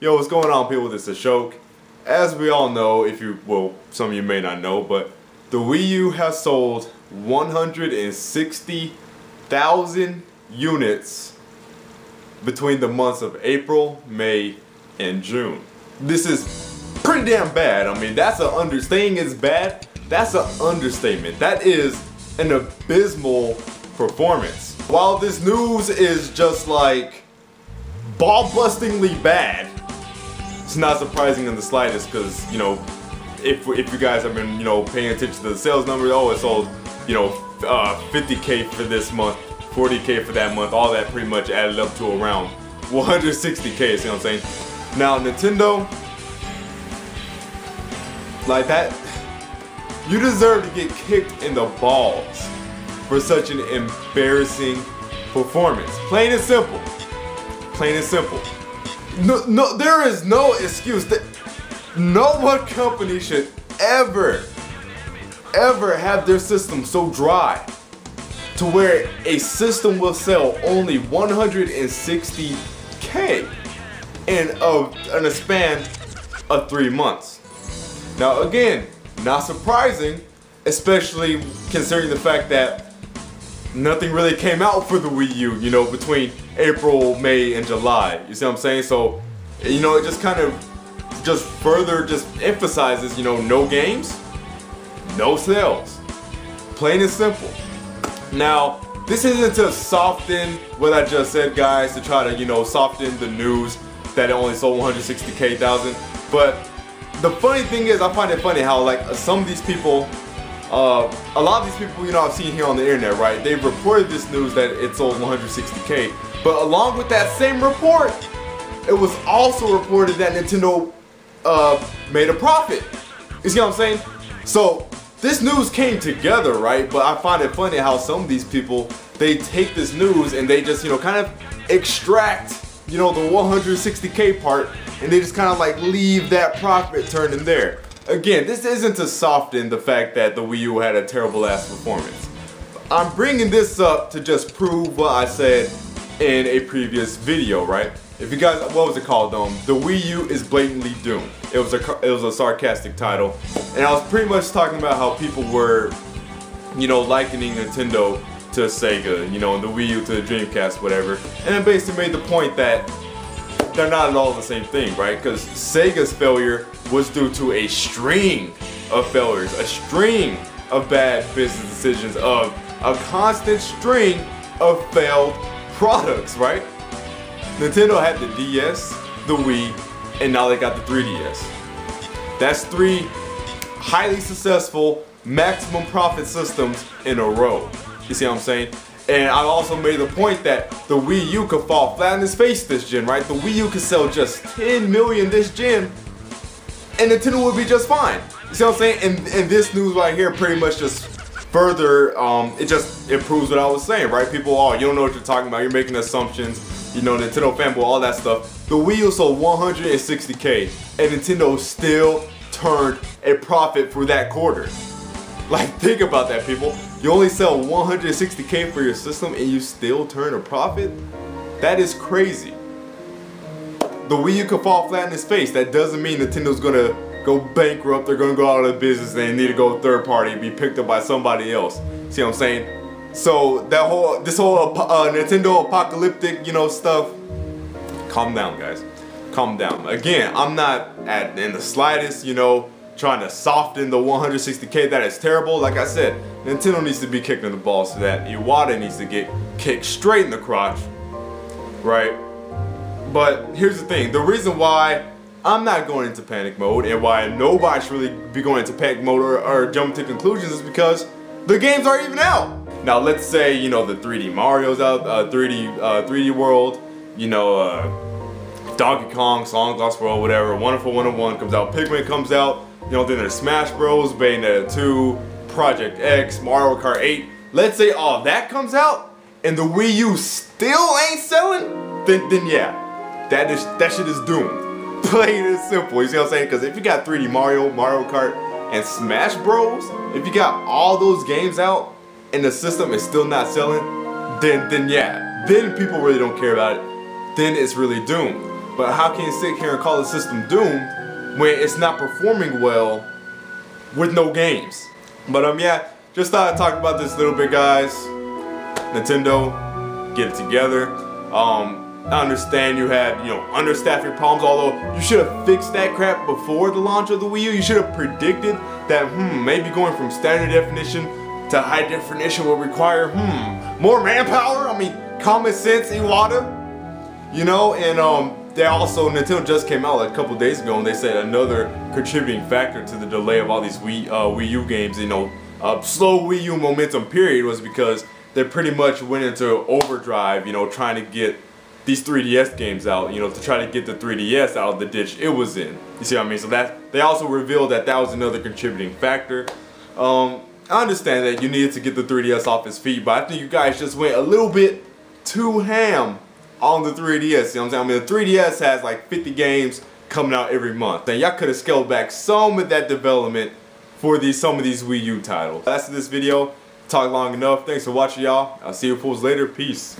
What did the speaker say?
Yo, what's going on, people? This is Shok. As we all know, some of you may not know, but the Wii U has sold 160,000 units between the months of April, May, and June. This is pretty damn bad. I mean, saying it's bad, that's an understatement. That is an abysmal performance. While this news is just like ball-bustingly bad, it's not surprising in the slightest, because if you guys have been paying attention to the sales numbers, oh, it sold 50K for this month, 40K for that month, all that pretty much added up to around 160K. See what I'm saying? Now Nintendo, like that, you deserve to get kicked in the balls for such an embarrassing performance. Plain and simple. Plain and simple. No, there is no excuse that no one company should ever have their system so dry to where a system will sell only 160K in a span of 3 months. Now again, not surprising, especially considering the fact that nothing really came out for the Wii U, between April, May, and July. You see what I'm saying? So, it just kind of further emphasizes, no games, no sales. Plain and simple. Now, this isn't to soften what I just said, guys, to try to, soften the news that it only sold 160,000. But the funny thing is, I find it funny how, like, some of these people, a lot of these people, I've seen here on the internet, right? They've reported this news that it sold 160K. But along with that same report, it was also reported that Nintendo made a profit. You see what I'm saying? So this news came together, right? But I find it funny how some of these people, they take this news and they just, kind of extract, the 160K part, and they just kind of like leave that profit turned in there. Again, this isn't to soften the fact that the Wii U had a terrible ass performance. I'm bringing this up to just prove what I said in a previous video, right? If you guys, what was it called? The Wii U is blatantly doomed. It was a sarcastic title, and I was pretty much talking about how people were, likening Nintendo to Sega, and the Wii U to the Dreamcast, whatever. And I basically made the point that they're not at all the same thing, right? Because Sega's failure was due to a string of failures, a string of bad business decisions, of a constant string of failed products, right? Nintendo had the DS, the Wii, and now they got the 3DS. That's 3 highly successful, maximum profit systems in a row. You see what I'm saying? And I also made the point that the Wii U could fall flat in its face this gen, right? The Wii U could sell just 10 million this gen, and Nintendo would be just fine. You see what I'm saying? And this news right here pretty much just further, it proves what I was saying, right? People, oh, you don't know what you're talking about, you're making assumptions, Nintendo fanboy, all that stuff. The Wii U sold 160K, and Nintendo still turned a profit for that quarter. Like, think about that, people. You only sell 160K for your system and you still turn a profit? That is crazy. The Wii U could fall flat in its face. That doesn't mean Nintendo's gonna go bankrupt, they're gonna go out of business, and they need to go third party and be picked up by somebody else. See what I'm saying? So this whole Nintendo apocalyptic, stuff, calm down, guys. Calm down. Again, I'm not in the slightest, trying to soften the 160K. That is terrible. Like I said, Nintendo needs to be kicked in the balls for that. Iwata needs to get kicked straight in the crotch, right? But here's the thing. The reason why I'm not going into panic mode and why nobody should really be going into panic mode or jumping to conclusions is because the games aren't even out. Now let's say, the 3D Mario's out, 3D World, Donkey Kong, Song Lost World, whatever, Wonderful 101 comes out, Pikmin comes out, then there's Smash Bros, Bayonetta 2, Project X, Mario Kart 8. Let's say all that comes out and the Wii U still ain't selling, then yeah, that shit is doomed. Plain and simple, you see what I'm saying? Because if you got 3D Mario, Mario Kart, and Smash Bros, if you got all those games out and the system is still not selling, then yeah, then people really don't care about it. Then it's really doomed. But how can you sit here and call the system doomed when it's not performing well with no games? But yeah, just thought I'd talk about this a little bit, guys. Nintendo, get it together. I understand you had, understaffing problems, although you should have fixed that crap before the launch of the Wii U. You should have predicted that, maybe going from standard definition to high definition will require, more manpower. I mean, common sense, Iwata. They also, Nintendo just came out like a couple days ago and they said another contributing factor to the delay of all these Wii U games, slow Wii U momentum period, was because they pretty much went into overdrive, trying to get these 3DS games out, to try to get the 3DS out of the ditch it was in. You see what I mean? So that they also revealed that was another contributing factor. I understand that you needed to get the 3DS off its feet, but I think you guys just went a little bit too ham on the 3DS. You know what I'm saying? I mean, the 3DS has like 50 games coming out every month, and y'all could have scaled back some of that development for some of these Wii U titles. That's this video. Talk long enough. Thanks for watching, y'all. I'll see you fools later. Peace.